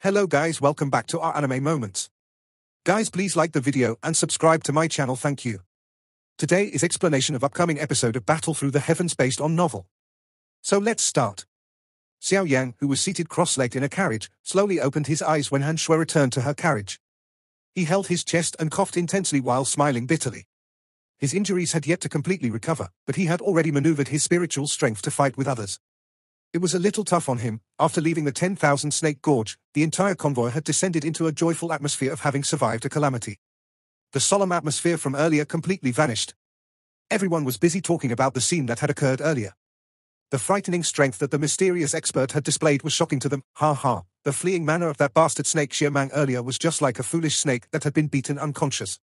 Hello guys, welcome back to our anime moments. Guys, please like the video and subscribe to my channel, thank you. Today is explanation of upcoming episode of Battle Through the Heavens based on novel. So let's start. Xiao Yan, who was seated cross-legged in a carriage, slowly opened his eyes when Han Shui returned to her carriage. He held his chest and coughed intensely while smiling bitterly. His injuries had yet to completely recover, but he had already maneuvered his spiritual strength to fight with others. It was a little tough on him. After leaving the 10,000 Snake Gorge, the entire convoy had descended into a joyful atmosphere of having survived a calamity. The solemn atmosphere from earlier completely vanished. Everyone was busy talking about the scene that had occurred earlier. The frightening strength that the mysterious expert had displayed was shocking to them. Ha ha, the fleeing manner of that bastard snake Xiao Yan earlier was just like a foolish snake that had been beaten unconscious.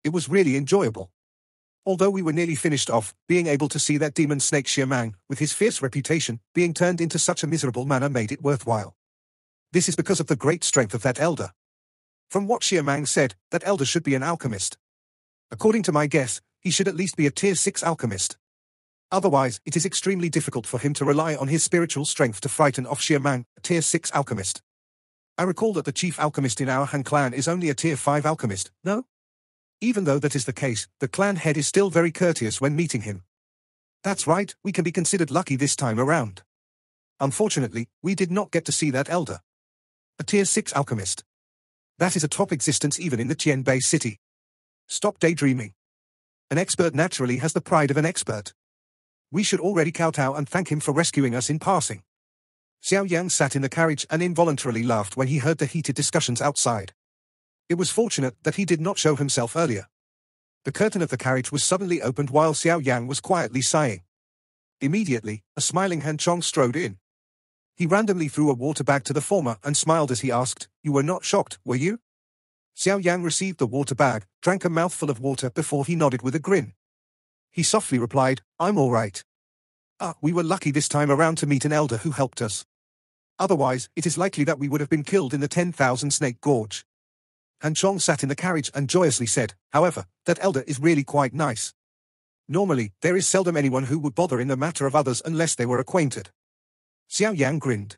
It was really enjoyable. Although we were nearly finished off, being able to see that demon snake Xiao Yan, with his fierce reputation, being turned into such a miserable manner made it worthwhile. This is because of the great strength of that elder. From what Xiao Yan said, that elder should be an alchemist. According to my guess, he should at least be a tier 6 alchemist. Otherwise, it is extremely difficult for him to rely on his spiritual strength to frighten off Xiao Yan, a tier 6 alchemist. I recall that the chief alchemist in our Han clan is only a tier 5 alchemist, no? Even though that is the case, the clan head is still very courteous when meeting him. That's right, we can be considered lucky this time around. Unfortunately, we did not get to see that elder. A tier 6 alchemist. That is a top existence even in the Qianbei city. Stop daydreaming. An expert naturally has the pride of an expert. We should already kowtow and thank him for rescuing us in passing. Xiao Yan sat in the carriage and involuntarily laughed when he heard the heated discussions outside. It was fortunate that he did not show himself earlier. The curtain of the carriage was suddenly opened while Xiao Yan was quietly sighing. Immediately, a smiling Han Chong strode in. He randomly threw a water bag to the former and smiled as he asked, "You were not shocked, were you?" Xiao Yan received the water bag, drank a mouthful of water before he nodded with a grin. He softly replied, "I'm all right. We were lucky this time around to meet an elder who helped us. Otherwise, it is likely that we would have been killed in the 10,000 Snake Gorge." Han Chong sat in the carriage and joyously said, "However, that elder is really quite nice. Normally, there is seldom anyone who would bother in the matter of others unless they were acquainted." Xiao Yan grinned.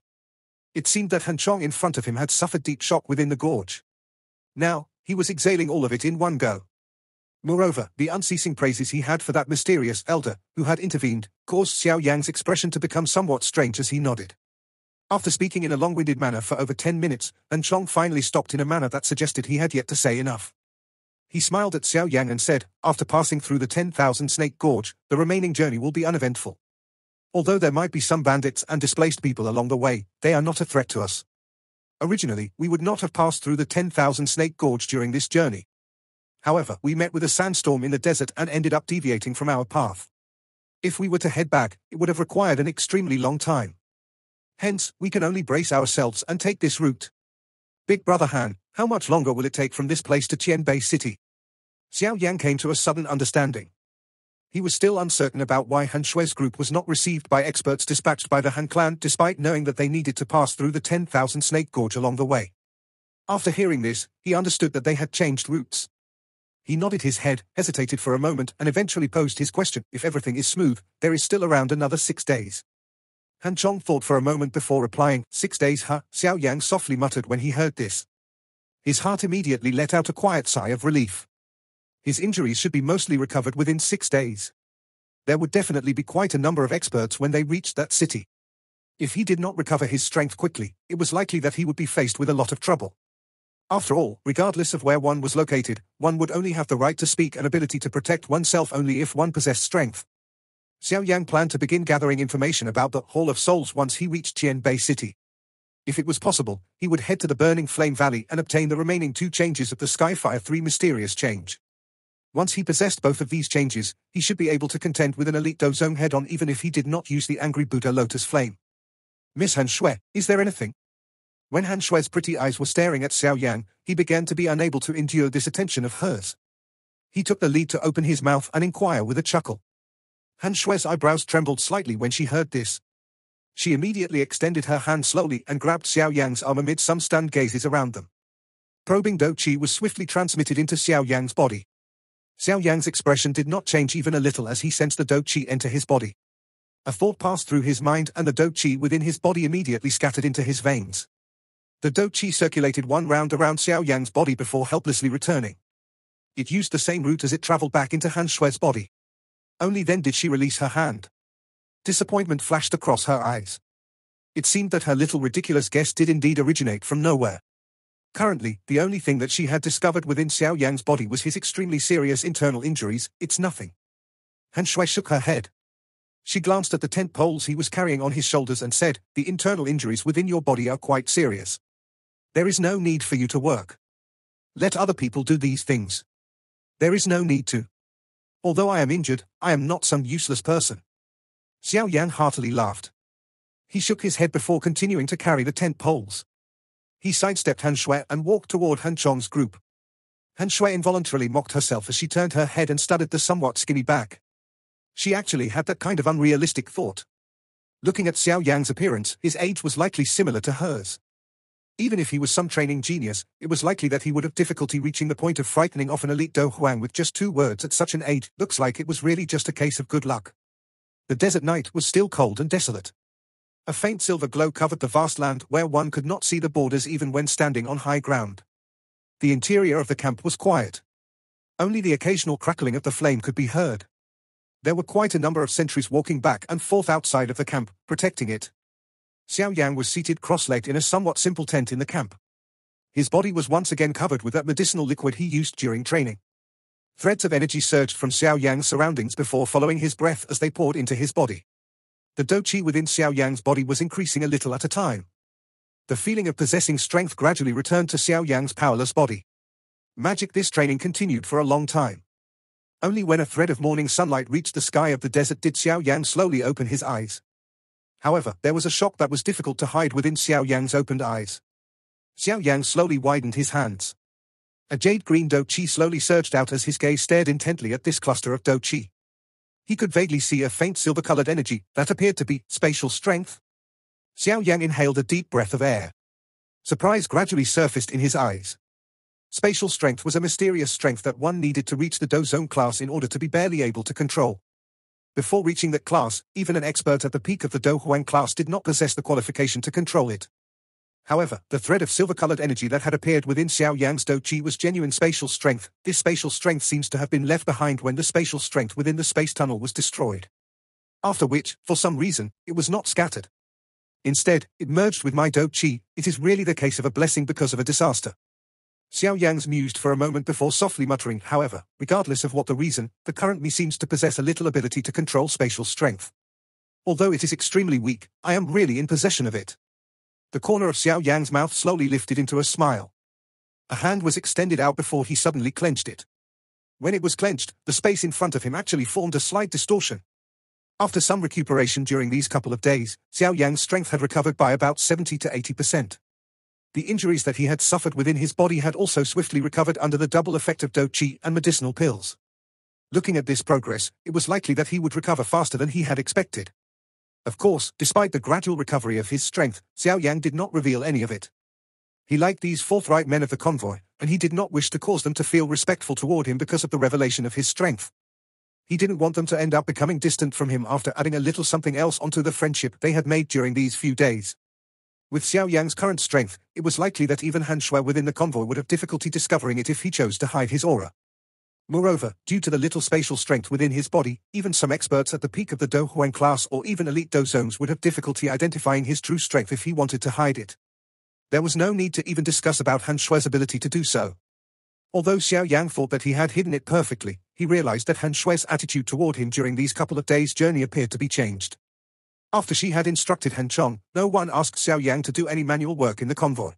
It seemed that Han Chong in front of him had suffered deep shock within the gorge. Now, he was exhaling all of it in one go. Moreover, the unceasing praises he had for that mysterious elder, who had intervened, caused Xiao Yan's expression to become somewhat strange as he nodded. After speaking in a long-winded manner for over 10 minutes, Han Chong finally stopped in a manner that suggested he had yet to say enough. He smiled at Xiao Yan and said, "After passing through the 10,000 Snake Gorge, the remaining journey will be uneventful. Although there might be some bandits and displaced people along the way, they are not a threat to us. Originally, we would not have passed through the 10,000 Snake Gorge during this journey. However, we met with a sandstorm in the desert and ended up deviating from our path. If we were to head back, it would have required an extremely long time. Hence, we can only brace ourselves and take this route. Big Brother Han, how much longer will it take from this place to Qianbei City?" Xiao Yan came to a sudden understanding. He was still uncertain about why Han Shui's group was not received by experts dispatched by the Han clan despite knowing that they needed to pass through the 10,000 Snake Gorge along the way. After hearing this, he understood that they had changed routes. He nodded his head, hesitated for a moment and eventually posed his question, "If everything is smooth, there is still around another 6 days. Han Chong thought for a moment before replying, "6 days, huh?" Xiao Yan softly muttered when he heard this. His heart immediately let out a quiet sigh of relief. His injuries should be mostly recovered within 6 days. There would definitely be quite a number of experts when they reached that city. If he did not recover his strength quickly, it was likely that he would be faced with a lot of trouble. After all, regardless of where one was located, one would only have the right to speak and ability to protect oneself only if one possessed strength. Xiao Yan planned to begin gathering information about the Hall of Souls once he reached Qianbei City. If it was possible, he would head to the Burning Flame Valley and obtain the remaining 2 changes of the Skyfire 3 mysterious change. Once he possessed both of these changes, he should be able to contend with an elite Dozong head-on even if he did not use the Angry Buddha Lotus Flame. "Miss Han Shui, is there anything?" When Han Shui's pretty eyes were staring at Xiao Yan, he began to be unable to endure this attention of hers. He took the lead to open his mouth and inquire with a chuckle. Han Shui's eyebrows trembled slightly when she heard this. She immediately extended her hand slowly and grabbed Xiao Yan's arm amid some stunned gazes around them. Probing Do Qi was swiftly transmitted into Xiao Yan's body. Xiao Yan's expression did not change even a little as he sensed the Do Qi enter his body. A thought passed through his mind and the Do Qi within his body immediately scattered into his veins. The Douqi circulated one round around Xiao Yan's body before helplessly returning. It used the same route as it traveled back into Han Shue's body. Only then did she release her hand. Disappointment flashed across her eyes. It seemed that her little ridiculous guess did indeed originate from nowhere. Currently, the only thing that she had discovered within Xiao Yan's body was his extremely serious internal injuries. It's nothing. Han Shui shook her head. She glanced at the tent poles he was carrying on his shoulders and said, "The internal injuries within your body are quite serious. There is no need for you to work. Let other people do these things. There is no need to. Although I am injured, I am not some useless person." Xiao Yan heartily laughed. He shook his head before continuing to carry the tent poles. He sidestepped Han Shui and walked toward Han Chong's group. Han Shui involuntarily mocked herself as she turned her head and studied the somewhat skinny back. She actually had that kind of unrealistic thought. Looking at Xiao Yan's appearance, his age was likely similar to hers. Even if he was some training genius, it was likely that he would have difficulty reaching the point of frightening off an elite Do Huang with just 2 words at such an age. Looks like it was really just a case of good luck. The desert night was still cold and desolate. A faint silver glow covered the vast land where one could not see the borders even when standing on high ground. The interior of the camp was quiet. Only the occasional crackling of the flame could be heard. There were quite a number of sentries walking back and forth outside of the camp, protecting it. Xiao Yan was seated cross-legged in a somewhat simple tent in the camp. His body was once again covered with that medicinal liquid he used during training. Threads of energy surged from Xiao Yan's surroundings before following his breath as they poured into his body. The Douqi within Xiao Yan's body was increasing a little at a time. The feeling of possessing strength gradually returned to Xiao Yan's powerless body. Magic. This training continued for a long time. Only when a thread of morning sunlight reached the sky of the desert did Xiao Yan slowly open his eyes. However, there was a shock that was difficult to hide within Xiao Yan's opened eyes. Xiao Yan slowly widened his hands. A jade-green Douqi slowly surged out as his gaze stared intently at this cluster of Douqi. He could vaguely see a faint silver-colored energy that appeared to be spatial strength. Xiao Yan inhaled a deep breath of air. Surprise gradually surfaced in his eyes. Spatial strength was a mysterious strength that one needed to reach the Do Zone class in order to be barely able to control. Before reaching that class, even an expert at the peak of the Do Huang class did not possess the qualification to control it. However, the thread of silver-colored energy that had appeared within Xiao Yan's Douqi was genuine spatial strength. This spatial strength seems to have been left behind when the spatial strength within the space tunnel was destroyed. After which, for some reason, it was not scattered. Instead, it merged with my Douqi. It is really the case of a blessing because of a disaster. Xiao Yan's mused for a moment before softly muttering, however, regardless of what the reason, the current me seems to possess a little ability to control spatial strength. Although it is extremely weak, I am really in possession of it. The corner of Xiao Yan's mouth slowly lifted into a smile. A hand was extended out before he suddenly clenched it. When it was clenched, the space in front of him actually formed a slight distortion. After some recuperation during these couple of days, Xiao Yan's strength had recovered by about 70 to 80%. The injuries that he had suffered within his body had also swiftly recovered under the double effect of Douqi and medicinal pills. Looking at this progress, it was likely that he would recover faster than he had expected. Of course, despite the gradual recovery of his strength, Xiao Yan did not reveal any of it. He liked these forthright men of the convoy, and he did not wish to cause them to feel respectful toward him because of the revelation of his strength. He didn't want them to end up becoming distant from him after adding a little something else onto the friendship they had made during these few days. With Xiao Yan's current strength, it was likely that even Han Shui within the convoy would have difficulty discovering it if he chose to hide his aura. Moreover, due to the little spatial strength within his body, even some experts at the peak of the Do Huang class or even elite Do Zones would have difficulty identifying his true strength if he wanted to hide it. There was no need to even discuss about Han Shui's ability to do so. Although Xiao Yan thought that he had hidden it perfectly, he realized that Han Shui's attitude toward him during these couple of days' journey appeared to be changed. After she had instructed Han Chong, no one asked Xiao Yan to do any manual work in the convoy.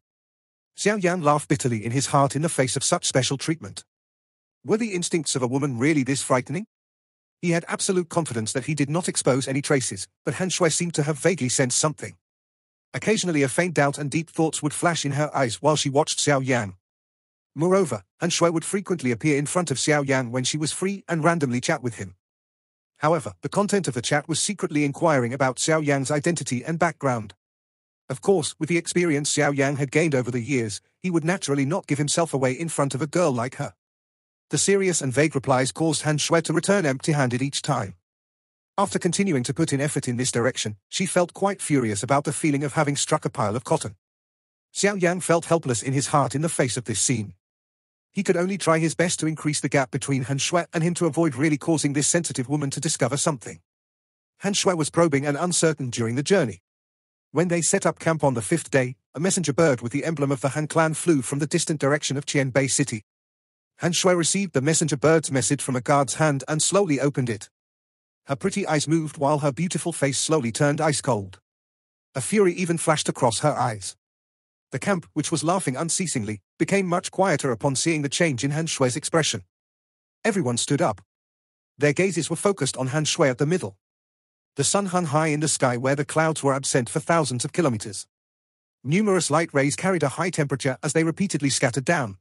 Xiao Yan laughed bitterly in his heart in the face of such special treatment. Were the instincts of a woman really this frightening? He had absolute confidence that he did not expose any traces, but Han Shui seemed to have vaguely sensed something. Occasionally a faint doubt and deep thoughts would flash in her eyes while she watched Xiao Yan. Moreover, Han Shui would frequently appear in front of Xiao Yan when she was free and randomly chat with him. However, the content of the chat was secretly inquiring about Xiao Yan's identity and background. Of course, with the experience Xiao Yan had gained over the years, he would naturally not give himself away in front of a girl like her. The serious and vague replies caused Han Shui to return empty-handed each time. After continuing to put in effort in this direction, she felt quite furious about the feeling of having struck a pile of cotton. Xiao Yan felt helpless in his heart in the face of this scene. He could only try his best to increase the gap between Han Shui and him to avoid really causing this sensitive woman to discover something. Han Shui was probing and uncertain during the journey. When they set up camp on the 5th day, a messenger bird with the emblem of the Han clan flew from the distant direction of Qianbei City. Han Shui received the messenger bird's message from a guard's hand and slowly opened it. Her pretty eyes moved while her beautiful face slowly turned ice cold. A fury even flashed across her eyes. The camp, which was laughing unceasingly, became much quieter upon seeing the change in Han Shui's expression. Everyone stood up. Their gazes were focused on Han Shui at the middle. The sun hung high in the sky where the clouds were absent for thousands of kilometers. Numerous light rays carried a high temperature as they repeatedly scattered down.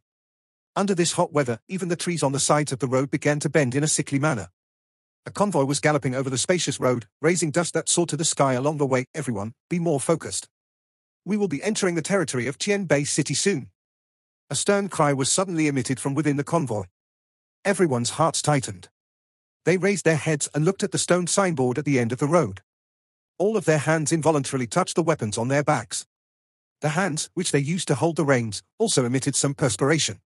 Under this hot weather, even the trees on the sides of the road began to bend in a sickly manner. A convoy was galloping over the spacious road, raising dust that soared to the sky along the way. Everyone, be more focused. We will be entering the territory of Qianbei City soon. A stern cry was suddenly emitted from within the convoy. Everyone's hearts tightened. They raised their heads and looked at the stone signboard at the end of the road. All of their hands involuntarily touched the weapons on their backs. The hands, which they used to hold the reins, also emitted some perspiration.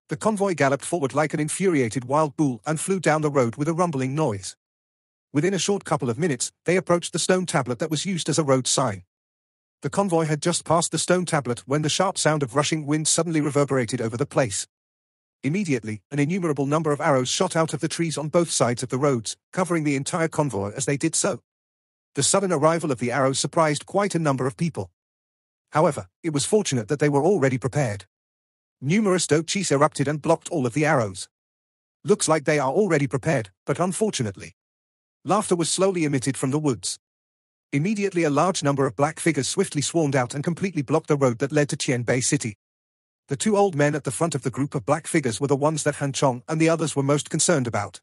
The convoy galloped forward like an infuriated wild bull and flew down the road with a rumbling noise. Within a short couple of minutes, they approached the stone tablet that was used as a road sign. The convoy had just passed the stone tablet when the sharp sound of rushing wind suddenly reverberated over the place. Immediately, an innumerable number of arrows shot out of the trees on both sides of the roads, covering the entire convoy as they did so. The sudden arrival of the arrows surprised quite a number of people. However, it was fortunate that they were already prepared. Numerous dochis erupted and blocked all of the arrows. Looks like they are already prepared, but unfortunately. Laughter was slowly emitted from the woods. Immediately a large number of black figures swiftly swarmed out and completely blocked the road that led to Qianbei City. The two old men at the front of the group of black figures were the ones that Han Chong and the others were most concerned about.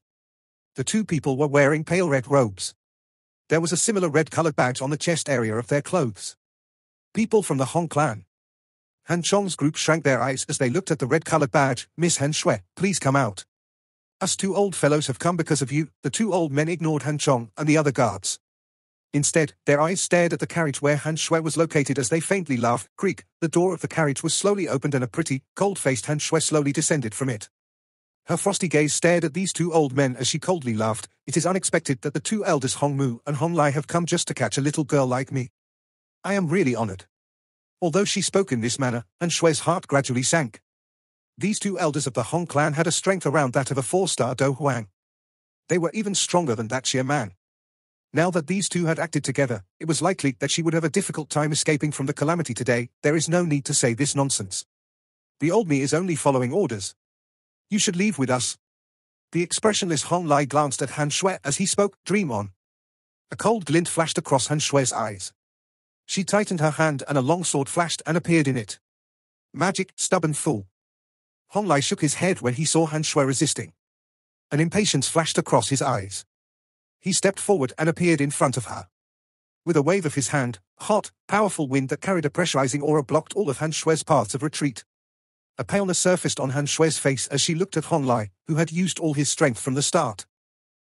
The two people were wearing pale red robes. There was a similar red-colored badge on the chest area of their clothes. People from the Hong clan. Han Chong's group shrank their eyes as they looked at the red-colored badge. Miss Han Shui, please come out. Us two old fellows have come because of you. The two old men ignored Han Chong and the other guards. Instead, their eyes stared at the carriage where Han Shui was located as they faintly laughed. Creak, the door of the carriage was slowly opened and a pretty, cold-faced Han Shui slowly descended from it. Her frosty gaze stared at these two old men as she coldly laughed. It is unexpected that the two elders Hong Mu and Hong Lai have come just to catch a little girl like me. I am really honored. Although she spoke in this manner, Han Shui's heart gradually sank. These two elders of the Hong clan had a strength around that of a 4-star Do Huang. They were even stronger than that Xia Man. Now that these two had acted together, it was likely that she would have a difficult time escaping from the calamity today. There is no need to say this nonsense. The old me is only following orders. You should leave with us. The expressionless Hong Lai glanced at Han Shui as he spoke. Dream on. A cold glint flashed across Han Shui's eyes. She tightened her hand and a long sword flashed and appeared in it. Magic, stubborn fool. Hong Lai shook his head when he saw Han Shui resisting. An impatience flashed across his eyes. He stepped forward and appeared in front of her. With a wave of his hand, hot, powerful wind that carried a pressurizing aura blocked all of Han Shui's paths of retreat. A paleness surfaced on Han Shui's face as she looked at Hong Lai, who had used all his strength from the start.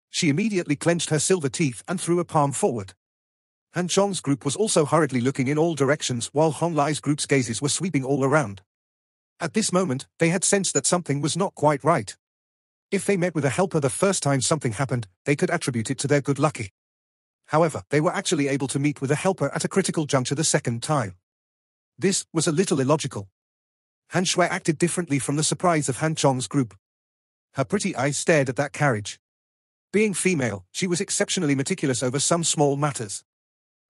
She immediately clenched her silver teeth and threw a palm forward. Han Chong's group was also hurriedly looking in all directions while Hong Lai's group's gazes were sweeping all around. At this moment, they had sensed that something was not quite right. If they met with a helper the first time something happened, they could attribute it to their good luck. However, they were actually able to meet with a helper at a critical juncture the second time. This was a little illogical. Han Shui acted differently from the surprise of Han Chong's group. Her pretty eyes stared at that carriage. Being female, she was exceptionally meticulous over some small matters.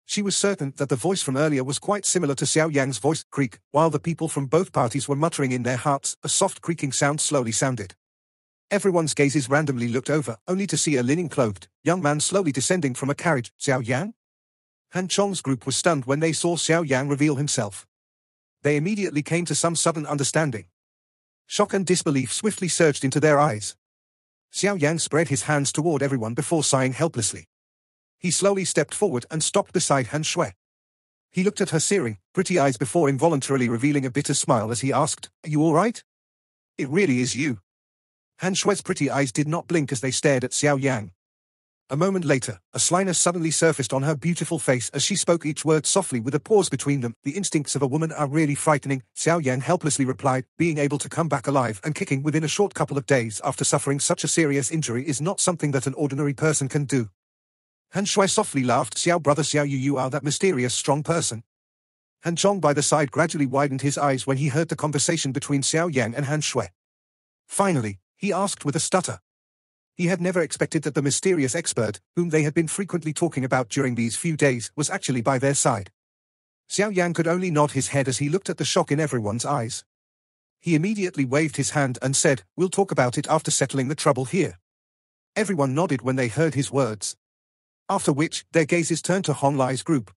She was certain that the voice from earlier was quite similar to Xiao Yan's voice. Creak, while the people from both parties were muttering in their hearts, a soft creaking sound slowly sounded. Everyone's gazes randomly looked over, only to see a linen-clothed, young man slowly descending from a carriage. Xiao Yan? Han Chong's group was stunned when they saw Xiao Yan reveal himself. They immediately came to some sudden understanding. Shock and disbelief swiftly surged into their eyes. Xiao Yan spread his hands toward everyone before sighing helplessly. He slowly stepped forward and stopped beside Han Shui. He looked at her searing, pretty eyes before involuntarily revealing a bitter smile as he asked, "Are you all right?" "It really is you." Han Shui's pretty eyes did not blink as they stared at Xiao Yan. A moment later, a slyness suddenly surfaced on her beautiful face as she spoke each word softly with a pause between them. The instincts of a woman are really frightening, Xiao Yan helplessly replied. Being able to come back alive and kicking within a short couple of days after suffering such a serious injury is not something that an ordinary person can do. Han Shui softly laughed. Xiao brother Xiao you are that mysterious strong person. Han Chong by the side gradually widened his eyes when he heard the conversation between Xiao Yan and Han Shui. Finally, he asked with a stutter. He had never expected that the mysterious expert, whom they had been frequently talking about during these few days, was actually by their side. Xiao Yan could only nod his head as he looked at the shock in everyone's eyes. He immediately waved his hand and said, "We'll talk about it after settling the trouble here." Everyone nodded when they heard his words. After which, their gazes turned to Hong Lai's group.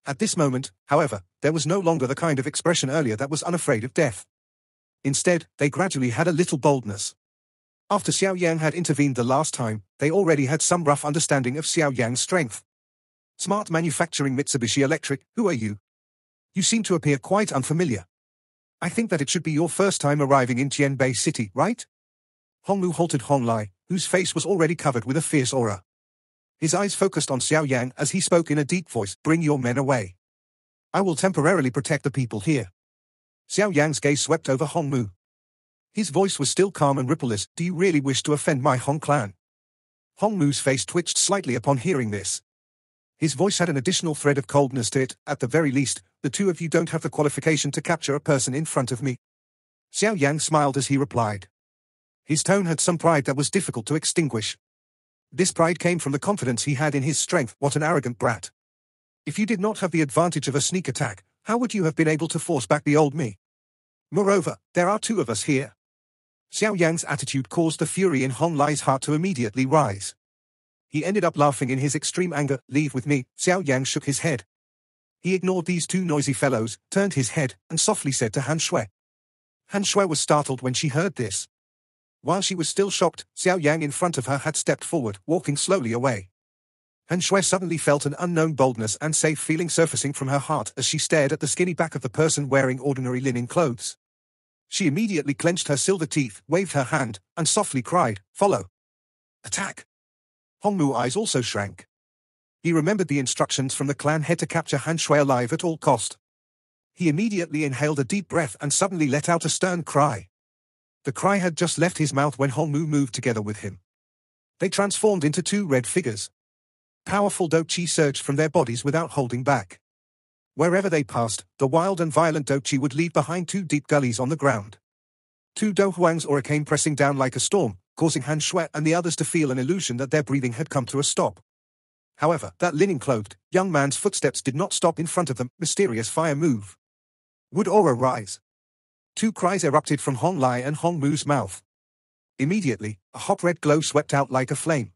At this moment, however, there was no longer the kind of expression earlier that was unafraid of death. Instead, they gradually had a little boldness. After Xiao Yang had intervened the last time, they already had some rough understanding of Xiao Yang's strength. Smart Manufacturing Mitsubishi Electric, who are you? You seem to appear quite unfamiliar. I think that it should be your first time arriving in Tianbei City, right? Hongmu halted Hong Lai, whose face was already covered with a fierce aura. His eyes focused on Xiao Yang as he spoke in a deep voice, "Bring your men away. I will temporarily protect the people here." Xiao Yang's gaze swept over Hongmu. His voice was still calm and rippleless. "Do you really wish to offend my Hong clan?" Hongmu's face twitched slightly upon hearing this. His voice had an additional thread of coldness to it. "At the very least, the two of you don't have the qualification to capture a person in front of me." Xiao Yang smiled as he replied. His tone had some pride that was difficult to extinguish. This pride came from the confidence he had in his strength. What an arrogant brat. If you did not have the advantage of a sneak attack, how would you have been able to force back the old me? Moreover, there are two of us here. Xiao Yang's attitude caused the fury in Hong Lai's heart to immediately rise. He ended up laughing in his extreme anger. "Leave with me." Xiao Yang shook his head. He ignored these two noisy fellows, turned his head, and softly said to Han Shui. Han Shui was startled when she heard this. While she was still shocked, Xiao Yang in front of her had stepped forward, walking slowly away. Han Shui suddenly felt an unknown boldness and safe feeling surfacing from her heart as she stared at the skinny back of the person wearing ordinary linen clothes. She immediately clenched her silver teeth, waved her hand, and softly cried, "Follow! Attack!" Hongmu's eyes also shrank. He remembered the instructions from the clan head to capture Han Shui alive at all cost. He immediately inhaled a deep breath and suddenly let out a stern cry. The cry had just left his mouth when Hongmu moved together with him. They transformed into two red figures. Powerful Do Chi surged from their bodies without holding back. Wherever they passed, the wild and violent Do Chi would leave behind two deep gullies on the ground. Two Do Huang's aura came pressing down like a storm, causing Han Shui and the others to feel an illusion that their breathing had come to a stop. However, that linen-clothed, young man's footsteps did not stop in front of them. Mysterious fire move. Would aura rise? Two cries erupted from Hong Lai and Hongmu's mouth. Immediately, a hot red glow swept out like a flame.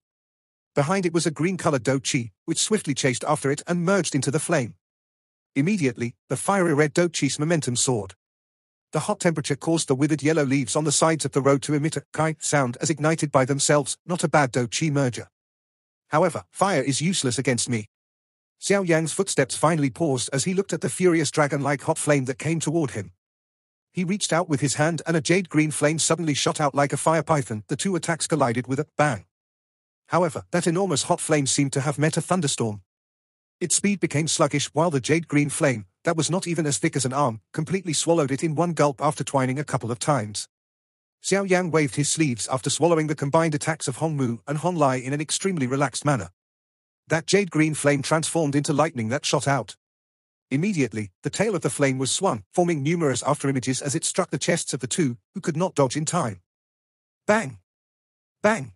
Behind it was a green-colored Do Chi, which swiftly chased after it and merged into the flame. Immediately, the fiery red Do Chi's momentum soared. The hot temperature caused the withered yellow leaves on the sides of the road to emit a kai sound as ignited by themselves. Not a bad Do Chi merger. However, fire is useless against me. Xiao Yang's footsteps finally paused as he looked at the furious dragon-like hot flame that came toward him. He reached out with his hand and a jade-green flame suddenly shot out like a fire python. The two attacks collided with a bang. However, that enormous hot flame seemed to have met a thunderstorm. Its speed became sluggish while the jade-green flame, that was not even as thick as an arm, completely swallowed it in one gulp after twining a couple of times. Xiao Yang waved his sleeves after swallowing the combined attacks of Hongmu and Hong Lai in an extremely relaxed manner. That jade-green flame transformed into lightning that shot out. Immediately, the tail of the flame was swung, forming numerous afterimages as it struck the chests of the two, who could not dodge in time. Bang! Bang!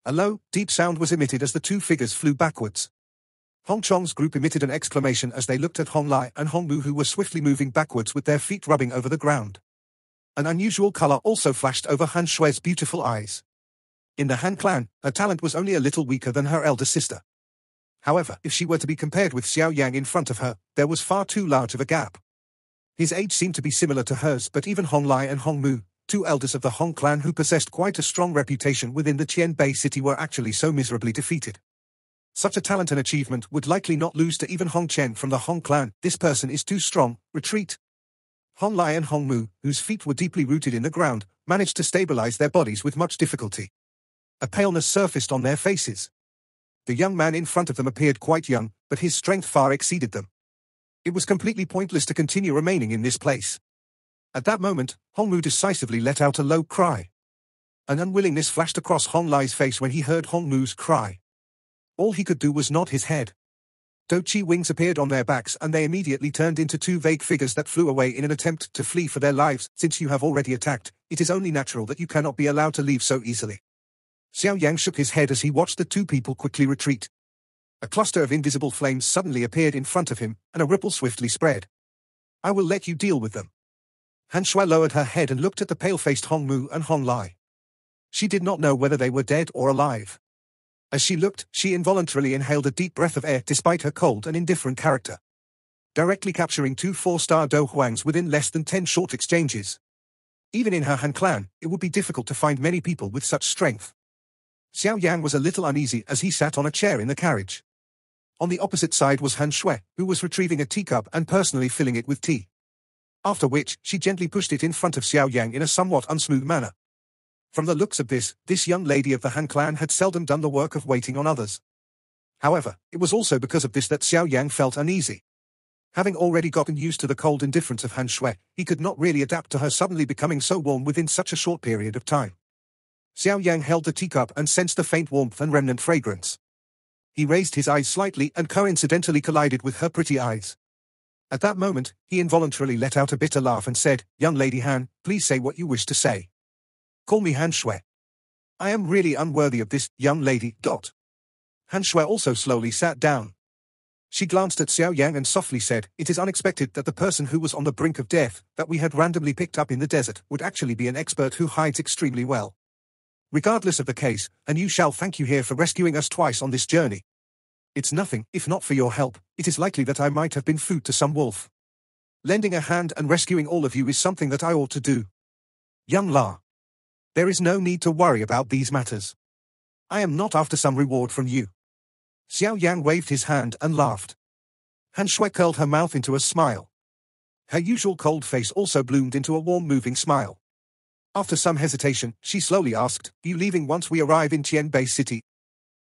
A low, deep sound was emitted as the two figures flew backwards. Hong Chong's group emitted an exclamation as they looked at Hong Lai and Hongmu, who were swiftly moving backwards with their feet rubbing over the ground. An unusual color also flashed over Han Shui's beautiful eyes. In the Han clan, her talent was only a little weaker than her elder sister. However, if she were to be compared with Xiao Yang in front of her, there was far too large of a gap. His age seemed to be similar to hers, but even Hong Lai and Hongmu, two elders of the Hong clan who possessed quite a strong reputation within the Tianbei city, were actually so miserably defeated. Such a talent and achievement would likely not lose to even Hong Chen from the Hong clan. This person is too strong. Retreat. Hong Lai and Hongmu, whose feet were deeply rooted in the ground, managed to stabilize their bodies with much difficulty. A paleness surfaced on their faces. The young man in front of them appeared quite young, but his strength far exceeded them. It was completely pointless to continue remaining in this place. At that moment, Hongmu decisively let out a low cry. An unwillingness flashed across Hong Lai's face when he heard Hongmu's cry. All he could do was nod his head. Dochi wings appeared on their backs and they immediately turned into two vague figures that flew away in an attempt to flee for their lives. Since you have already attacked, it is only natural that you cannot be allowed to leave so easily. Xiao Yan shook his head as he watched the two people quickly retreat. A cluster of invisible flames suddenly appeared in front of him, and a ripple swiftly spread. I will let you deal with them. Han Shui lowered her head and looked at the pale-faced Hongmu and Hong Lai. She did not know whether they were dead or alive. As she looked, she involuntarily inhaled a deep breath of air despite her cold and indifferent character. Directly capturing two 4-star Do Huangs within less than 10 short exchanges. Even in her Han clan, it would be difficult to find many people with such strength. Xiao Yan was a little uneasy as he sat on a chair in the carriage. On the opposite side was Han Shui, who was retrieving a teacup and personally filling it with tea. After which, she gently pushed it in front of Xiao Yan in a somewhat unsmooth manner. From the looks of this young lady of the Han clan had seldom done the work of waiting on others. However, it was also because of this that Xiao Yan felt uneasy. Having already gotten used to the cold indifference of Han Shui, he could not really adapt to her suddenly becoming so warm within such a short period of time. Xiao Yan held the teacup and sensed a faint warmth and remnant fragrance. He raised his eyes slightly and coincidentally collided with her pretty eyes. At that moment, he involuntarily let out a bitter laugh and said, "Young Lady Han, please say what you wish to say. Call me Han Shui. I am really unworthy of this, young lady." Han Shui also slowly sat down. She glanced at Xiao Yan and softly said, "It is unexpected that the person who was on the brink of death, that we had randomly picked up in the desert, would actually be an expert who hides extremely well. Regardless of the case, and you shall thank you here for rescuing us twice on this journey. It's nothing, if not for your help, it is likely that I might have been food to some wolf. Lending a hand and rescuing all of you is something that I ought to do. Young La. There is no need to worry about these matters. I am not after some reward from you." Xiao Yan waved his hand and laughed. Han Shui curled her mouth into a smile. Her usual cold face also bloomed into a warm moving smile. After some hesitation, she slowly asked, "Are you leaving once we arrive in Tianbei City?"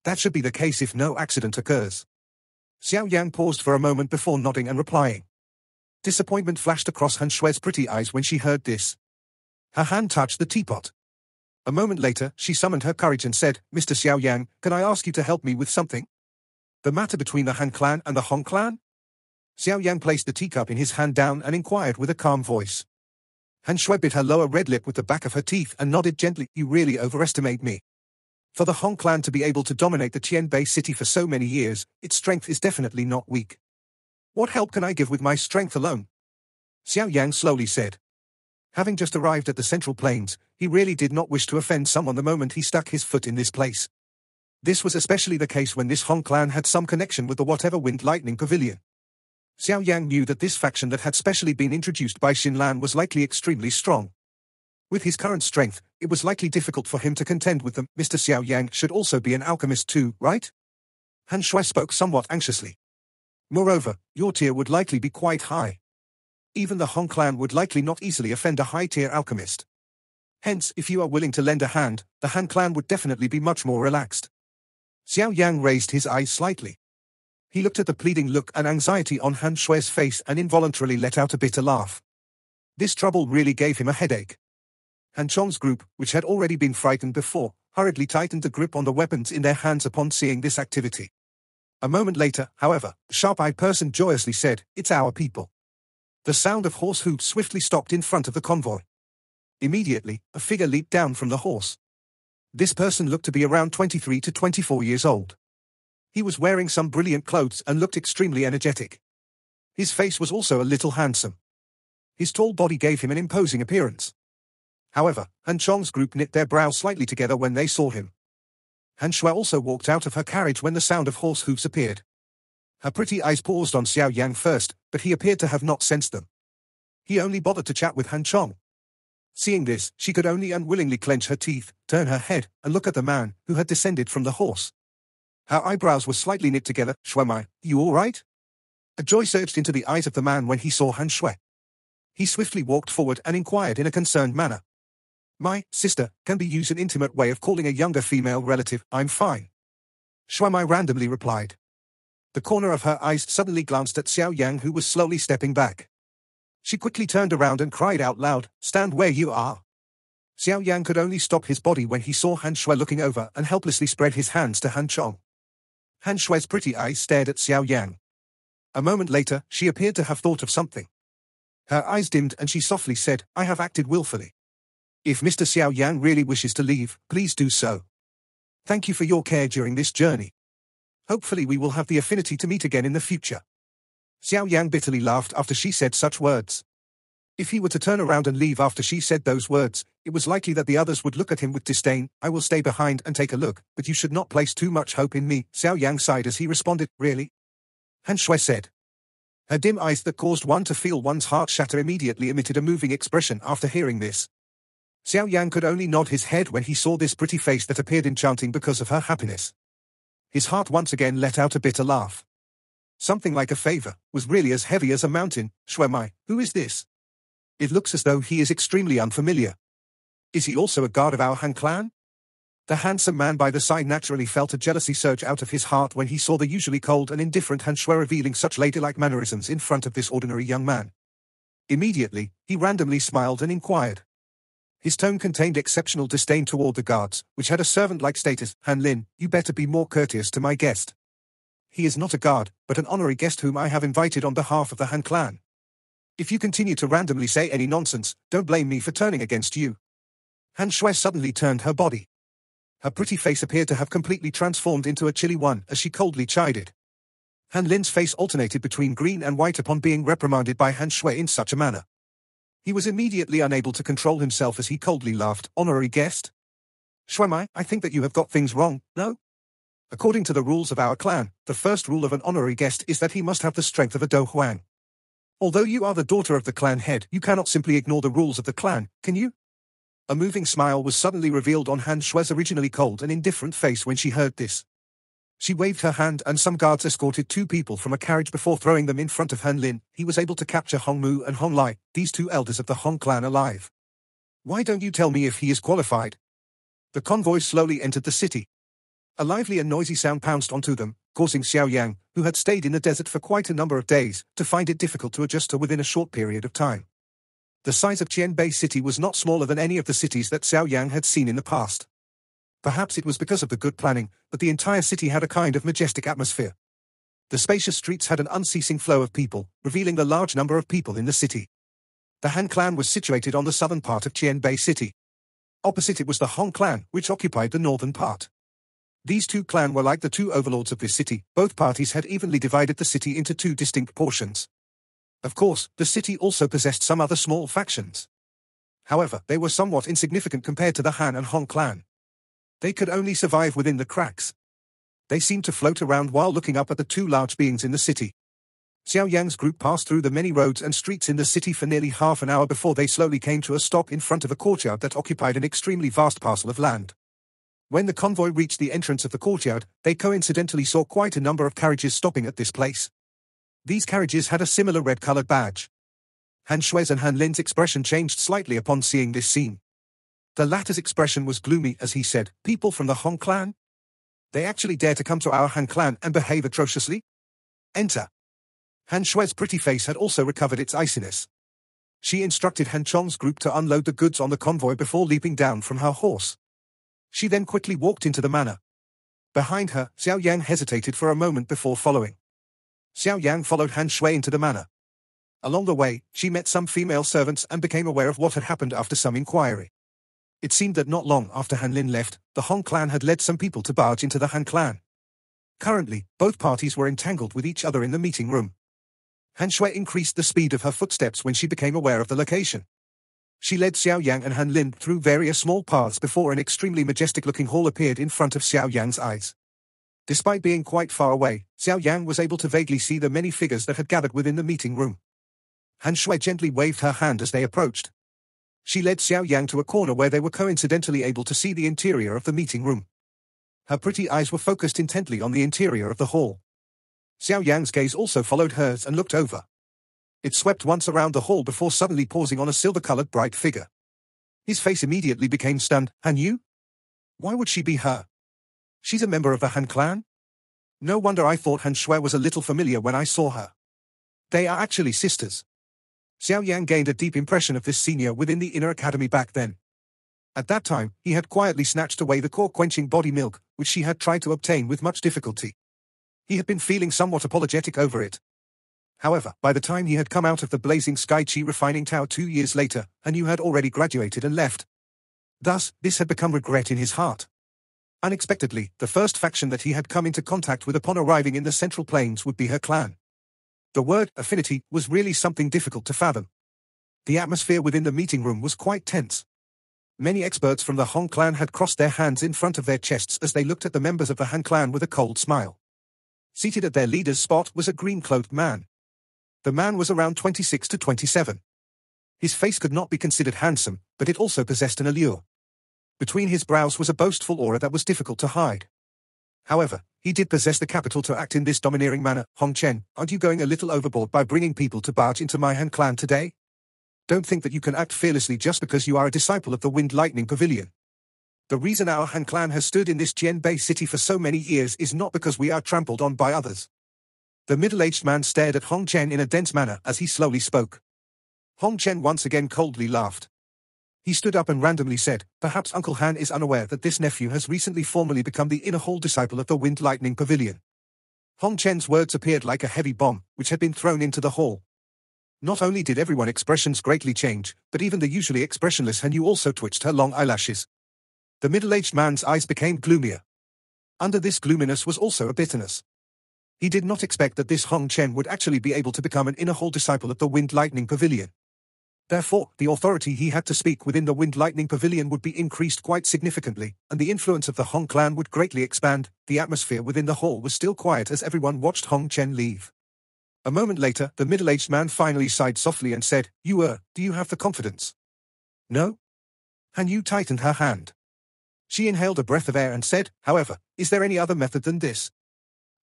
"That should be the case if no accident occurs." Xiao Yan paused for a moment before nodding and replying. Disappointment flashed across Han Shui's pretty eyes when she heard this. Her hand touched the teapot. A moment later, she summoned her courage and said, "Mr. Xiao Yan, can I ask you to help me with something? The matter between the Han clan and the Hong clan?" Xiao Yan placed the teacup in his hand down and inquired with a calm voice. Han Shui bit her lower red lip with the back of her teeth and nodded gently. "You really overestimate me. For the Hong clan to be able to dominate the Tianbei city for so many years, its strength is definitely not weak. What help can I give with my strength alone?" Xiao Yan slowly said. Having just arrived at the Central Plains, he really did not wish to offend someone the moment he stuck his foot in this place. This was especially the case when this Hong clan had some connection with the whatever Wind Lightning Pavilion. Xiao Yan knew that this faction that had specially been introduced by Xin Lan was likely extremely strong. With his current strength, it was likely difficult for him to contend with them. "Mr. Xiao Yan should also be an alchemist too, right?" Han Shui spoke somewhat anxiously. "Moreover, your tier would likely be quite high. Even the Hong clan would likely not easily offend a high-tier alchemist. Hence, if you are willing to lend a hand, the Han clan would definitely be much more relaxed." Xiao Yan raised his eyes slightly. He looked at the pleading look and anxiety on Han Shui's face and involuntarily let out a bitter laugh. This trouble really gave him a headache. Han Chong's group, which had already been frightened before, hurriedly tightened the grip on the weapons in their hands upon seeing this activity. A moment later, however, the sharp-eyed person joyously said, "It's our people." The sound of horse hooves swiftly stopped in front of the convoy. Immediately, a figure leaped down from the horse. This person looked to be around 23 to 24 years old. He was wearing some brilliant clothes and looked extremely energetic. His face was also a little handsome. His tall body gave him an imposing appearance. However, Han Chong's group knit their brows slightly together when they saw him. Han Shui also walked out of her carriage when the sound of horse hooves appeared. Her pretty eyes paused on Xiao Yan first, but he appeared to have not sensed them. He only bothered to chat with Han Chong. Seeing this, she could only unwillingly clench her teeth, turn her head, and look at the man, who had descended from the horse. Her eyebrows were slightly knit together. "Shui Mai, you all right?" A joy surged into the eyes of the man when he saw Han Shui. He swiftly walked forward and inquired in a concerned manner. "My sister can be used an intimate way of calling a younger female relative. I'm fine." Shuai randomly replied. The corner of her eyes suddenly glanced at Xiao Yan, who was slowly stepping back. She quickly turned around and cried out loud, "Stand where you are." Xiao Yan could only stop his body when he saw Han Shui looking over and helplessly spread his hands to Han Chong. Han Shui's pretty eyes stared at Xiao Yan. A moment later, she appeared to have thought of something. Her eyes dimmed and she softly said, "I have acted willfully. If Mr. Xiao Yan really wishes to leave, please do so. Thank you for your care during this journey. Hopefully we will have the affinity to meet again in the future." Xiao Yan bitterly laughed after she said such words. If he were to turn around and leave after she said those words, it was likely that the others would look at him with disdain. "I will stay behind and take a look, but you should not place too much hope in me," Xiao Yang sighed as he responded. "Really?" Han Shui said. Her dim eyes that caused one to feel one's heart shatter immediately emitted a moving expression after hearing this. Xiao Yang could only nod his head when he saw this pretty face that appeared enchanting because of her happiness. His heart once again let out a bitter laugh. Something like a favor was really as heavy as a mountain. "Shuai, who is this? It looks as though he is extremely unfamiliar. Is he also a guard of our Han clan?" The handsome man by the side naturally felt a jealousy surge out of his heart when he saw the usually cold and indifferent Han Shui revealing such ladylike mannerisms in front of this ordinary young man. Immediately, he randomly smiled and inquired. His tone contained exceptional disdain toward the guards, which had a servant-like status. "Han Lin, you better be more courteous to my guest. He is not a guard, but an honorary guest whom I have invited on behalf of the Han clan. If you continue to randomly say any nonsense, don't blame me for turning against you." Han Shui suddenly turned her body. Her pretty face appeared to have completely transformed into a chilly one as she coldly chided. Han Lin's face alternated between green and white upon being reprimanded by Han Shui in such a manner. He was immediately unable to control himself as he coldly laughed. "Honorary guest? Shuai, I think that you have got things wrong, no? According to the rules of our clan, the first rule of an honorary guest is that he must have the strength of a Do Huang. Although you are the daughter of the clan head, you cannot simply ignore the rules of the clan, can you?" A moving smile was suddenly revealed on Han Shui's originally cold and indifferent face when she heard this. She waved her hand and some guards escorted two people from a carriage before throwing them in front of Han Lin. He was able to capture Hong Mu and Hong Lai, these two elders of the Hong clan, alive. "Why don't you tell me if he is qualified?" The convoy slowly entered the city. A lively and noisy sound pounced onto them, causing Xiao Yang, who had stayed in the desert for quite a number of days, to find it difficult to adjust to within a short period of time. The size of Qianbei City was not smaller than any of the cities that Xiao Yang had seen in the past. Perhaps it was because of the good planning, but the entire city had a kind of majestic atmosphere. The spacious streets had an unceasing flow of people, revealing the large number of people in the city. The Han clan was situated on the southern part of Qianbei City. Opposite it was the Hong clan, which occupied the northern part. These two clans were like the two overlords of this city. Both parties had evenly divided the city into two distinct portions. Of course, the city also possessed some other small factions. However, they were somewhat insignificant compared to the Han and Hong clan. They could only survive within the cracks. They seemed to float around while looking up at the two large beings in the city. Xiao Yang's group passed through the many roads and streets in the city for nearly half an hour before they slowly came to a stop in front of a courtyard that occupied an extremely vast parcel of land. When the convoy reached the entrance of the courtyard, they coincidentally saw quite a number of carriages stopping at this place. These carriages had a similar red-colored badge. Han Shui's and Han Lin's expression changed slightly upon seeing this scene. The latter's expression was gloomy as he said, "People from the Hong clan? They actually dare to come to our Han clan and behave atrociously? Enter." Han Shui's pretty face had also recovered its iciness. She instructed Han Chong's group to unload the goods on the convoy before leaping down from her horse. She then quickly walked into the manor. Behind her, Xiao Yang hesitated for a moment before following. Xiao Yang followed Han Shui into the manor. Along the way, she met some female servants and became aware of what had happened after some inquiry. It seemed that not long after Han Lin left, the Hong clan had led some people to barge into the Han clan. Currently, both parties were entangled with each other in the meeting room. Han Shui increased the speed of her footsteps when she became aware of the location. She led Xiao Yang and Han Lin through various small paths before an extremely majestic-looking hall appeared in front of Xiao Yang's eyes. Despite being quite far away, Xiao Yang was able to vaguely see the many figures that had gathered within the meeting room. Han Shui gently waved her hand as they approached. She led Xiao Yang to a corner where they were coincidentally able to see the interior of the meeting room. Her pretty eyes were focused intently on the interior of the hall. Xiao Yang's gaze also followed hers and looked over. It swept once around the hall before suddenly pausing on a silver-colored bright figure. His face immediately became stunned. "Han Yu? Why would she be her? She's a member of the Han clan?" No wonder I thought Han Shui was a little familiar when I saw her. They are actually sisters. Xiao Yan gained a deep impression of this senior within the inner academy back then. At that time, he had quietly snatched away the core-quenching body milk, which she had tried to obtain with much difficulty. He had been feeling somewhat apologetic over it. However, by the time he had come out of the blazing Sky Chi refining tower 2 years later, Han Yu had already graduated and left. Thus, this had become regret in his heart. Unexpectedly, the first faction that he had come into contact with upon arriving in the Central Plains would be her clan. The word, affinity, was really something difficult to fathom. The atmosphere within the meeting room was quite tense. Many experts from the Hong clan had crossed their hands in front of their chests as they looked at the members of the Han clan with a cold smile. Seated at their leader's spot was a green-clothed man. The man was around 26 to 27. His face could not be considered handsome, but it also possessed an allure. Between his brows was a boastful aura that was difficult to hide. However, he did possess the capital to act in this domineering manner. Hong Chen, aren't you going a little overboard by bringing people to barge into my Han clan today? Don't think that you can act fearlessly just because you are a disciple of the Wind Lightning Pavilion. The reason our Han clan has stood in this Jianbei city for so many years is not because we are trampled on by others. The middle-aged man stared at Hong Chen in a dense manner as he slowly spoke. Hong Chen once again coldly laughed. He stood up and randomly said, perhaps Uncle Han is unaware that this nephew has recently formally become the inner hall disciple of the Wind Lightning Pavilion. Hong Chen's words appeared like a heavy bomb, which had been thrown into the hall. Not only did everyone's expressions greatly change, but even the usually expressionless Han Yu also twitched her long eyelashes. The middle-aged man's eyes became gloomier. Under this gloominess was also a bitterness. He did not expect that this Hong Chen would actually be able to become an inner hall disciple of the Wind Lightning Pavilion. Therefore, the authority he had to speak within the Wind Lightning Pavilion would be increased quite significantly, and the influence of the Hong clan would greatly expand. The atmosphere within the hall was still quiet as everyone watched Hong Chen leave. A moment later, the middle-aged man finally sighed softly and said, do you have the confidence? No? Han Yu tightened her hand. She inhaled a breath of air and said, however, is there any other method than this?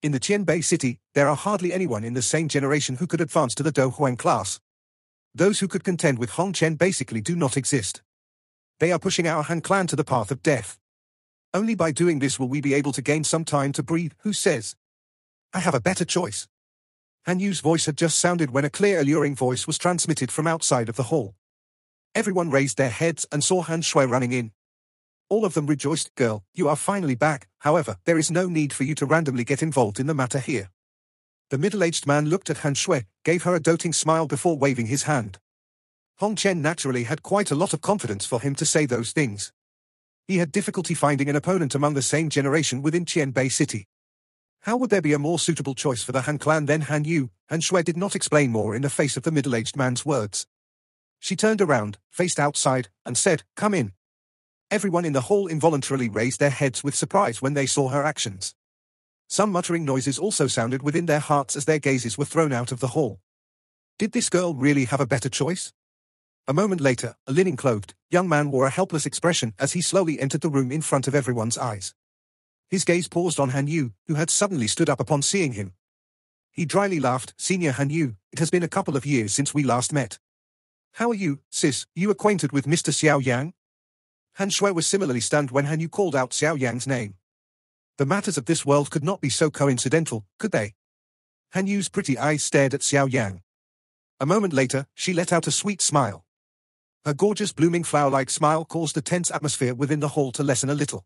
In the Qianbei city, there are hardly anyone in the same generation who could advance to the Do Huang class. Those who could contend with Hong Chen basically do not exist. They are pushing our Han clan to the path of death. Only by doing this will we be able to gain some time to breathe. Who says? I have a better choice. Han Yu's voice had just sounded when a clear alluring voice was transmitted from outside of the hall. Everyone raised their heads and saw Han Shui running in. All of them rejoiced. Girl, you are finally back. However, there is no need for you to randomly get involved in the matter here. The middle-aged man looked at Han Shui, gave her a doting smile before waving his hand. Hong Chen naturally had quite a lot of confidence for him to say those things. He had difficulty finding an opponent among the same generation within Qianbei city. How would there be a more suitable choice for the Han clan than Han Yu? Han Shui did not explain more in the face of the middle-aged man's words. She turned around, faced outside, and said, come in. Everyone in the hall involuntarily raised their heads with surprise when they saw her actions. Some muttering noises also sounded within their hearts as their gazes were thrown out of the hall. Did this girl really have a better choice? A moment later, a linen-clothed young man wore a helpless expression as he slowly entered the room in front of everyone's eyes. His gaze paused on Han Yu, who had suddenly stood up upon seeing him. He dryly laughed. Senior Han Yu, it has been a couple of years since we last met. How are you, sis? You acquainted with Mr. Xiao Yan? Han Shui was similarly stunned when Han Yu called out Xiao Yan's name. The matters of this world could not be so coincidental, could they? Han Yu's pretty eyes stared at Xiao Yan. A moment later, she let out a sweet smile. Her gorgeous blooming flower-like smile caused the tense atmosphere within the hall to lessen a little.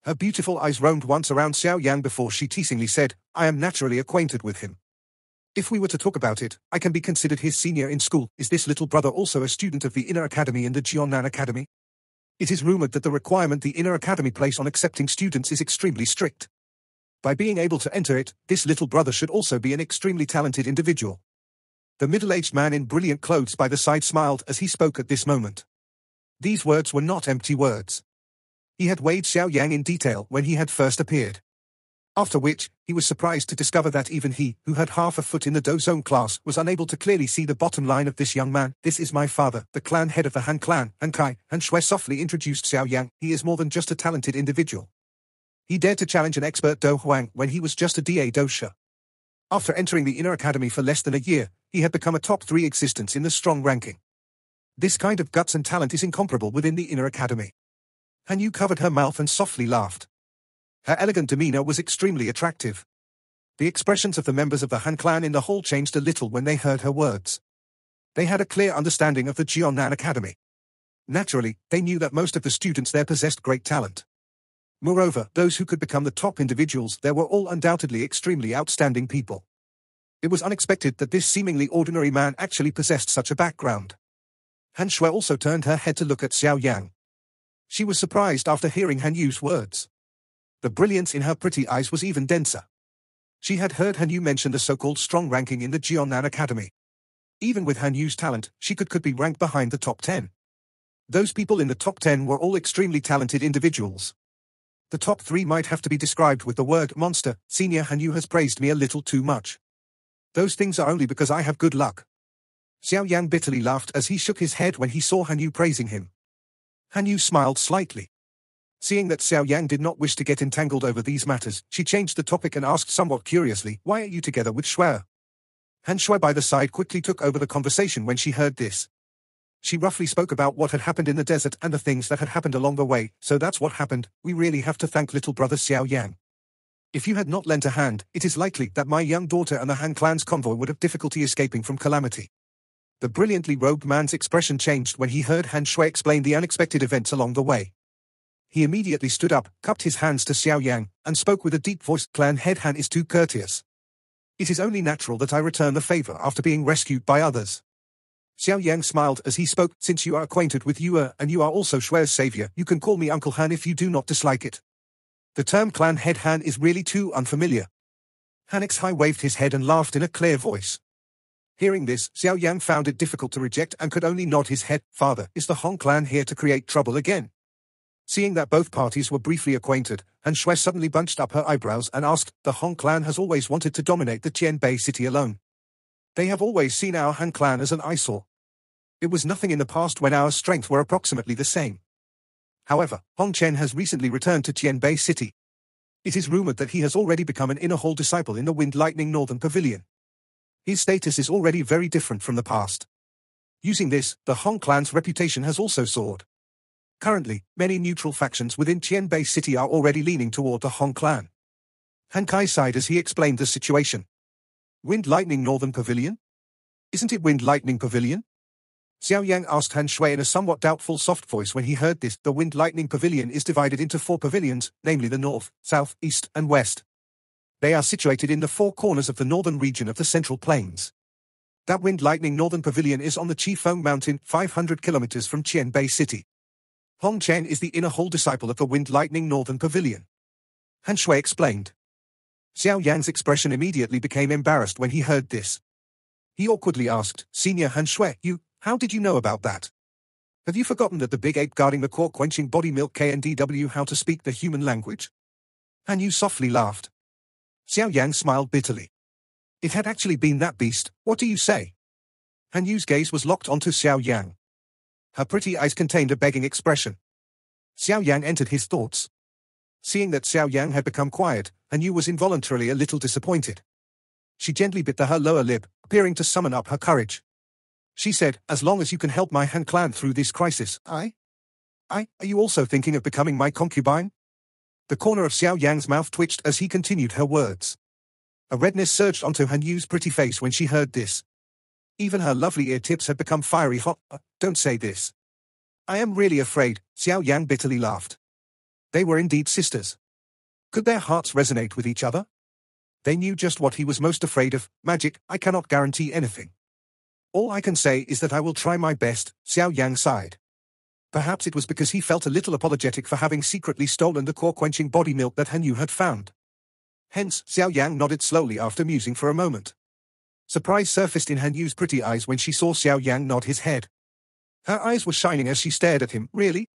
Her beautiful eyes roamed once around Xiao Yan before she teasingly said, I am naturally acquainted with him. If we were to talk about it, I can be considered his senior in school. Is this little brother also a student of the Inner Academy in the Jiannan Academy? It is rumored that the requirement the Inner Academy place on accepting students is extremely strict. By being able to enter it, this little brother should also be an extremely talented individual. The middle-aged man in brilliant clothes by the side smiled as he spoke at this moment. These words were not empty words. He had weighed Xiao Yang in detail when he had first appeared. After which, he was surprised to discover that even he, who had half a foot in the Do Zone class, was unable to clearly see the bottom line of this young man. This is my father, the clan head of the Han clan, Han Kai. Han Shui softly introduced Xiao Yang. He is more than just a talented individual. He dared to challenge an expert Do Huang when he was just a DA dosha. After entering the Inner Academy for less than a year, he had become a top 3 existence in the strong ranking. This kind of guts and talent is incomparable within the Inner Academy. Han Yu covered her mouth and softly laughed. Her elegant demeanor was extremely attractive. The expressions of the members of the Han clan in the hall changed a little when they heard her words. They had a clear understanding of the Xiao Yan Academy. Naturally, they knew that most of the students there possessed great talent. Moreover, those who could become the top individuals there were all undoubtedly extremely outstanding people. It was unexpected that this seemingly ordinary man actually possessed such a background. Han Shui also turned her head to look at Xiao Yan. She was surprised after hearing Han Yu's words. The brilliance in her pretty eyes was even denser. She had heard Han Yu mention the so-called strong ranking in the Xiao Yan Academy. Even with Han Yu's talent, she could be ranked behind the top 10. Those people in the top 10 were all extremely talented individuals. The top 3 might have to be described with the word monster. Senior Han Yu has praised me a little too much. Those things are only because I have good luck. Xiao Yan bitterly laughed as he shook his head when he saw Han Yu praising him. Han Yu smiled slightly. Seeing that Xiao Yan did not wish to get entangled over these matters, she changed the topic and asked somewhat curiously, "Why are you together with Shui?" Han Shui by the side quickly took over the conversation when she heard this. She roughly spoke about what had happened in the desert and the things that had happened along the way. "So that's what happened. We really have to thank little brother Xiao Yan. If you had not lent a hand, it is likely that my young daughter and the Han clan's convoy would have difficulty escaping from calamity." The brilliantly robed man's expression changed when he heard Han Shui explain the unexpected events along the way. He immediately stood up, cupped his hands to Xiao Yan, and spoke with a deep voice, "Clan head Han is too courteous. It is only natural that I return the favor after being rescued by others." Xiao Yan smiled as he spoke, "Since you are acquainted with Yue and you are also Shui's savior, you can call me Uncle Han if you do not dislike it. The term clan head Han is really too unfamiliar." Han Xi waved his head and laughed in a clear voice. Hearing this, Xiao Yan found it difficult to reject and could only nod his head. "Father, is the Hong clan here to create trouble again?" Seeing that both parties were briefly acquainted, Han Shui suddenly bunched up her eyebrows and asked, "The Hong clan has always wanted to dominate the Tianbei city alone. They have always seen our Han clan as an eyesore. It was nothing in the past when our strength were approximately the same. However, Hong Chen has recently returned to Tianbei city. It is rumored that he has already become an inner hall disciple in the Wind Lightning Northern Pavilion. His status is already very different from the past. Using this, the Hong clan's reputation has also soared. Currently, many neutral factions within Tianbei city are already leaning toward the Hong clan." Han Kai sighed as he explained the situation. "Wind Lightning Northern Pavilion? Isn't it Wind Lightning Pavilion?" Xiao Yang asked Han Shui in a somewhat doubtful soft voice when he heard this. "The Wind Lightning Pavilion is divided into 4 pavilions, namely the north, south, east, and west. They are situated in the 4 corners of the northern region of the Central Plains. That Wind Lightning Northern Pavilion is on the Chifeng Mountain, 500 kilometers from Tianbei city. Hong Chen is the inner hall disciple of the Wind Lightning Northern Pavilion," Han Shui explained. Xiao Yan's expression immediately became embarrassed when he heard this. He awkwardly asked, "Senior Han Shui, how did you know about that? Have you forgotten that the big ape guarding the core-quenching body milk KNDW how to speak the human language?" Han Yu softly laughed. Xiao Yan smiled bitterly. "It had actually been that beast, what do you say?" Han Yu's gaze was locked onto Xiao Yan. Her pretty eyes contained a begging expression. Xiao Yan entered his thoughts. Seeing that Xiao Yan had become quiet, Han Yu was involuntarily a little disappointed. She gently bit her lower lip, appearing to summon up her courage. She said, "As long as you can help my Han clan through this crisis, are you also thinking of becoming my concubine?" The corner of Xiao Yan's mouth twitched as he continued her words. A redness surged onto Han Yu's pretty face when she heard this. Even her lovely ear tips had become fiery hot. "Don't say this. I am really afraid," Xiao Yan bitterly laughed. They were indeed sisters. Could their hearts resonate with each other? They knew just what he was most afraid of, magic. "I cannot guarantee anything. All I can say is that I will try my best," Xiao Yang sighed. Perhaps it was because he felt a little apologetic for having secretly stolen the core-quenching body milk that Han Yu had found. Hence, Xiao Yang nodded slowly after musing for a moment. Surprise surfaced in Han Yu's pretty eyes when she saw Xiao Yang nod his head. Her eyes were shining as she stared at him. "Really?"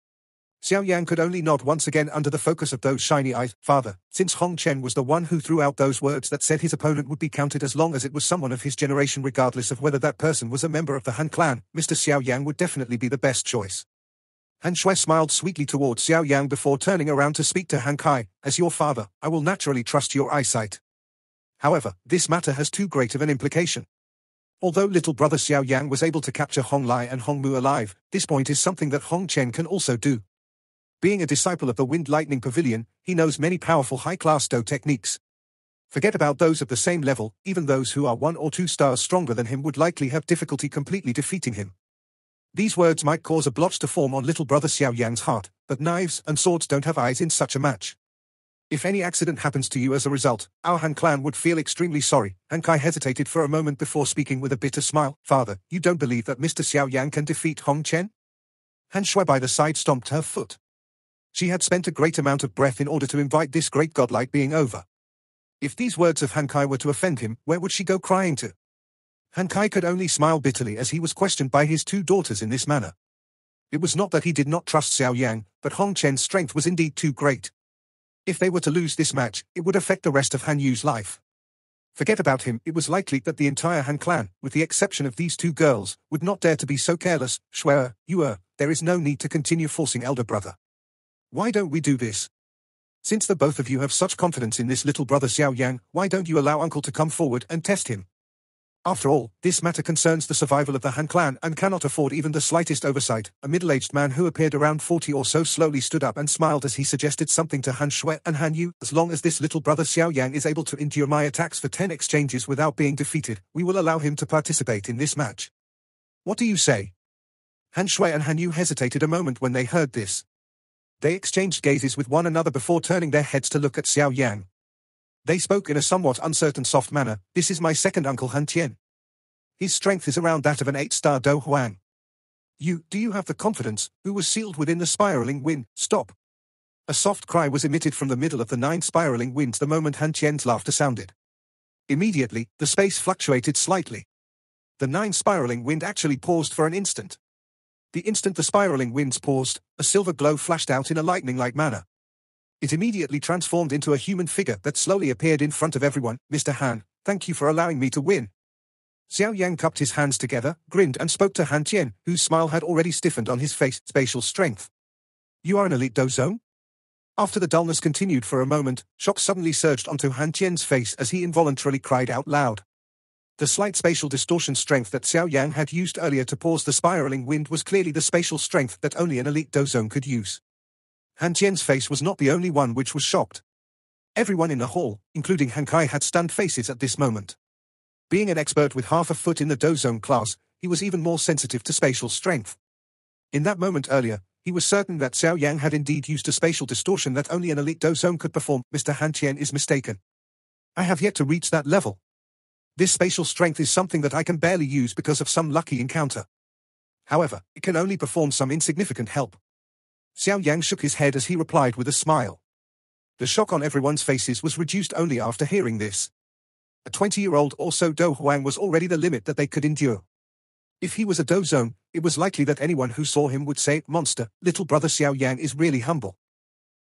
Xiao Yang could only nod once again under the focus of those shiny eyes. "Father, since Hong Chen was the one who threw out those words that said his opponent would be counted as long as it was someone of his generation regardless of whether that person was a member of the Han clan, Mr. Xiao Yang would definitely be the best choice." Han Shui smiled sweetly towards Xiao Yang before turning around to speak to Han Kai. "As your father, I will naturally trust your eyesight. However, this matter has too great of an implication. Although little brother Xiao Yang was able to capture Hong Lai and Hong Mu alive, this point is something that Hong Chen can also do. Being a disciple of the Wind Lightning Pavilion, he knows many powerful high-class Do techniques. Forget about those of the same level, even those who are 1 or 2 stars stronger than him would likely have difficulty completely defeating him. These words might cause a blotch to form on little brother Xiao Yan's heart, but knives and swords don't have eyes in such a match. If any accident happens to you as a result, our Han clan would feel extremely sorry. Han Kai hesitated for a moment before speaking with a bitter smile. Father, you don't believe that Mr. Xiao Yan can defeat Hong Chen? Han Shui by the side stomped her foot. She had spent a great amount of breath in order to invite this great godlike being over. If these words of Han Kai were to offend him, where would she go crying to? Han Kai could only smile bitterly as he was questioned by his 2 daughters in this manner. It was not that he did not trust Xiao Yang, but Hong Chen's strength was indeed too great. If they were to lose this match, it would affect the rest of Han Yu's life. Forget about him, it was likely that the entire Han clan, with the exception of these 2 girls, would not dare to be so careless. Shui, there is no need to continue forcing elder brother. Why don't we do this? Since the both of you have such confidence in this little brother Xiao Yang, why don't you allow uncle to come forward and test him? After all, this matter concerns the survival of the Han clan and cannot afford even the slightest oversight. A middle-aged man who appeared around 40 or so slowly stood up and smiled as he suggested something to Han Shui and Han Yu. As long as this little brother Xiao Yang is able to endure my attacks for 10 exchanges without being defeated, we will allow him to participate in this match. What do you say? Han Shui and Han Yu hesitated a moment when they heard this. They exchanged gazes with one another before turning their heads to look at Xiao Yang. They spoke in a somewhat uncertain soft manner. This is my second uncle Han Tian. His strength is around that of an 8-star Do Huang. Do you have the confidence, who was sealed within the spiraling wind? Stop. A soft cry was emitted from the middle of the 9 spiraling winds the moment Han Tian's laughter sounded. Immediately, the space fluctuated slightly. The 9 spiraling wind actually paused for an instant. The instant the spiraling winds paused, a silver glow flashed out in a lightning-like manner. It immediately transformed into a human figure that slowly appeared in front of everyone. Mr. Han, thank you for allowing me to win. Xiao Yang cupped his hands together, grinned and spoke to Han Tian, whose smile had already stiffened on his face. Spatial strength. You are an elite dozone? After the dullness continued for a moment, shock suddenly surged onto Han Tian's face as he involuntarily cried out loud. The slight spatial distortion strength that Xiao Yang had used earlier to pause the spiraling wind was clearly the spatial strength that only an elite dozone could use. Han Tian's face was not the only one which was shocked. Everyone in the hall, including Han Kai, had stunned faces at this moment. Being an expert with half a foot in the dozone class, he was even more sensitive to spatial strength. In that moment earlier, he was certain that Xiao Yang had indeed used a spatial distortion that only an elite dozone could perform. Mr. Han Tian is mistaken. I have yet to reach that level. This spatial strength is something that I can barely use because of some lucky encounter. However, it can only perform some insignificant help. Xiao Yang shook his head as he replied with a smile. The shock on everyone's faces was reduced only after hearing this. A 20-year-old or so Do Huang was already the limit that they could endure. If he was a dozone, it was likely that anyone who saw him would say, "Monster, little brother Xiao Yan is really humble."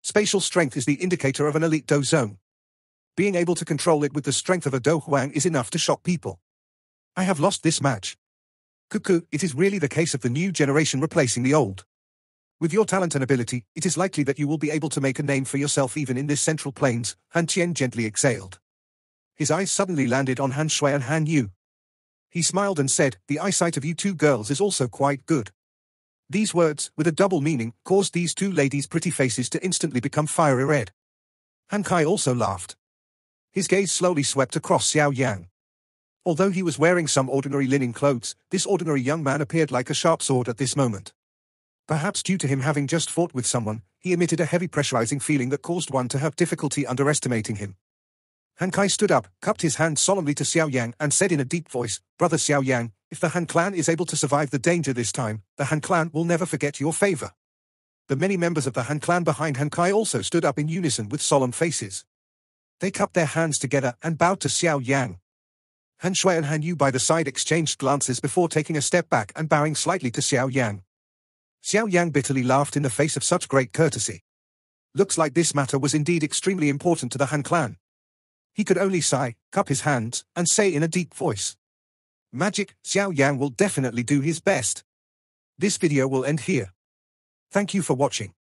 Spatial strength is the indicator of an elite dozone. Being able to control it with the strength of a Do Huang is enough to shock people. I have lost this match. Cuckoo, it is really the case of the new generation replacing the old. With your talent and ability, it is likely that you will be able to make a name for yourself even in this central plains. Han Qian gently exhaled. His eyes suddenly landed on Han Shui and Han Yu. He smiled and said, "The eyesight of you two girls is also quite good." These words, with a double meaning, caused these two ladies' pretty faces to instantly become fiery red. Han Kai also laughed. His gaze slowly swept across Xiao Yan. Although he was wearing some ordinary linen clothes, this ordinary young man appeared like a sharp sword at this moment. Perhaps due to him having just fought with someone, he emitted a heavy pressurizing feeling that caused one to have difficulty underestimating him. Han Kai stood up, cupped his hand solemnly to Xiao Yang and said in a deep voice, "Brother Xiao Yang, if the Han clan is able to survive the danger this time, the Han clan will never forget your favor." The many members of the Han clan behind Han Kai also stood up in unison with solemn faces. They cupped their hands together and bowed to Xiao Yang. Han Shui and Han Yu by the side exchanged glances before taking a step back and bowing slightly to Xiao Yang. Xiao Yang bitterly laughed in the face of such great courtesy. Looks like this matter was indeed extremely important to the Han clan. He could only sigh, cup his hands, and say in a deep voice, "Magic, Xiao Yang will definitely do his best." This video will end here. Thank you for watching.